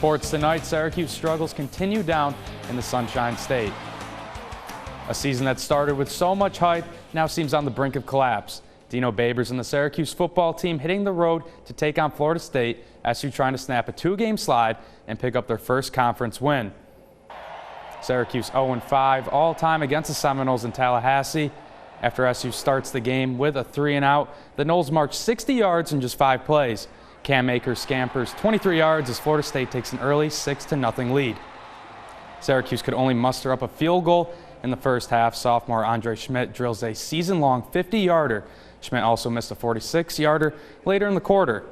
Sports tonight, Syracuse struggles continue down in the Sunshine State. A season that started with so much hype now seems on the brink of collapse. Dino Babers and the Syracuse football team hitting the road to take on Florida State, SU trying to snap a two-game slide and pick up their first conference win. Syracuse 0-5 all-time against the Seminoles in Tallahassee. After SU starts the game with a 3-and-out, the Noles march 60 yards in just 5 plays. Cam Akers scampers 23 yards as Florida State takes an early 6-0 lead. Syracuse could only muster up a field goal in the first half. Sophomore Andre Schmidt drills a season-long 50-yarder. Schmidt also missed a 46-yarder later in the quarter.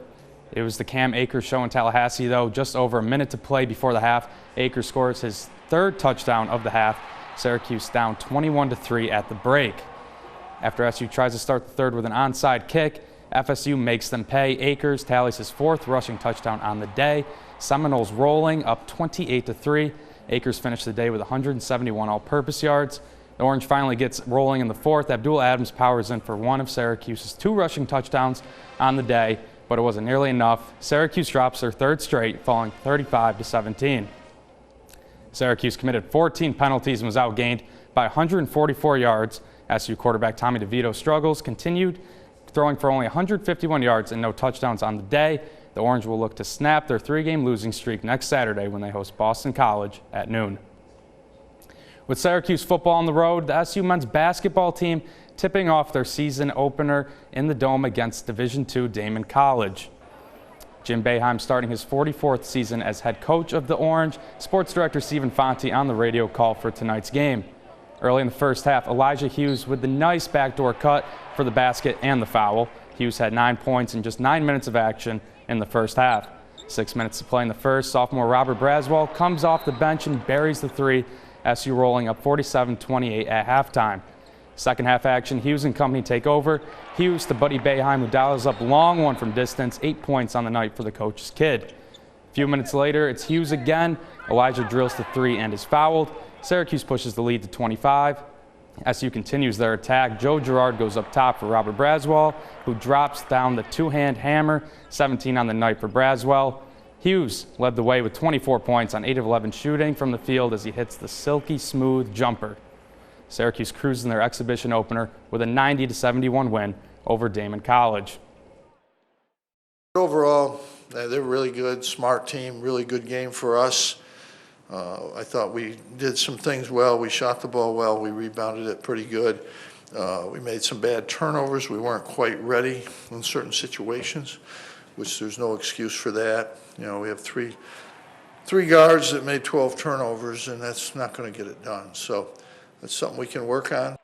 It was the Cam Akers show in Tallahassee, though. Just over a minute to play before the half, Akers scores his third touchdown of the half. Syracuse down 21-3 at the break. After SU tries to start the third with an onside kick, FSU makes them pay. Akers tallies his 4th rushing touchdown on the day. Seminoles rolling up 28-3. Akers finished the day with 171 all-purpose yards. The Orange finally gets rolling in the 4th. Abdul Adams powers in for one of Syracuse's 2 rushing touchdowns on the day, but it wasn't nearly enough. Syracuse drops their 3rd straight, falling 35-17. Syracuse committed 14 penalties and was outgained by 144 yards. SU quarterback Tommy DeVito struggles, continued throwing for only 151 yards and no touchdowns on the day. The Orange will look to snap their 3-game losing streak next Saturday when they host Boston College at noon. With Syracuse football on the road, the SU men's basketball team tipping off their season opener in the Dome against Division II Damon College. Jim Boeheim starting his 44th season as head coach of the Orange. Sports director Stephen Fonte on the radio call for tonight's game. Early in the first half, Elijah Hughes with the nice backdoor cut for the basket and the foul. Hughes had 9 points in just 9 minutes of action in the first half. 6 minutes to play in the first, sophomore Robert Braswell comes off the bench and buries the 3, SU rolling up 47-28 at halftime. Second half action, Hughes and company take over. Hughes to Buddy Boeheim, who dials up long one from distance, 8 points on the night for the coach's kid. A few minutes later, it's Hughes again. Elijah drills the 3 and is fouled. Syracuse pushes the lead to 25. SU continues their attack. Joe Girard goes up top for Robert Braswell, who drops down the 2-hand hammer, 17 on the night for Braswell. Hughes led the way with 24 points on 8 of 11 shooting from the field as he hits the silky smooth jumper. Syracuse cruises in their exhibition opener with a 90-71 win over Damon College. Overall, they're really good, smart team, really good game for us. I thought we did some things well. We shot the ball well. We rebounded it pretty good. We made some bad turnovers. We weren't quite ready in certain situations, which there's no excuse for that. You know, we have three guards that made 12 turnovers, and that's not going to get it done. So that's something we can work on.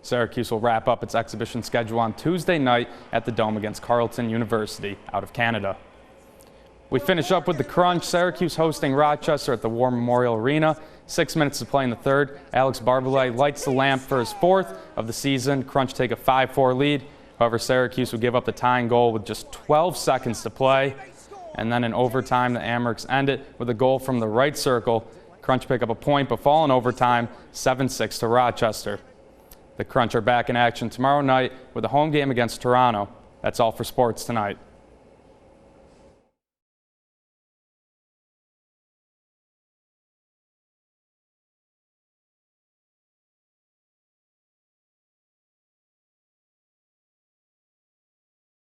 Syracuse will wrap up its exhibition schedule on Tuesday night at the Dome against Carleton University out of Canada. We finish up with the Crunch. Syracuse hosting Rochester at the War Memorial Arena. 6 minutes to play in the third. Alex Barbalet lights the lamp for his 4th of the season. Crunch take a 5-4 lead. However, Syracuse would give up the tying goal with just 12 seconds to play. And then in overtime, the Amerks end it with a goal from the right circle. Crunch pick up a point, but fall in overtime, 7-6 to Rochester. The Crunch are back in action tomorrow night with a home game against Toronto. That's all for sports tonight.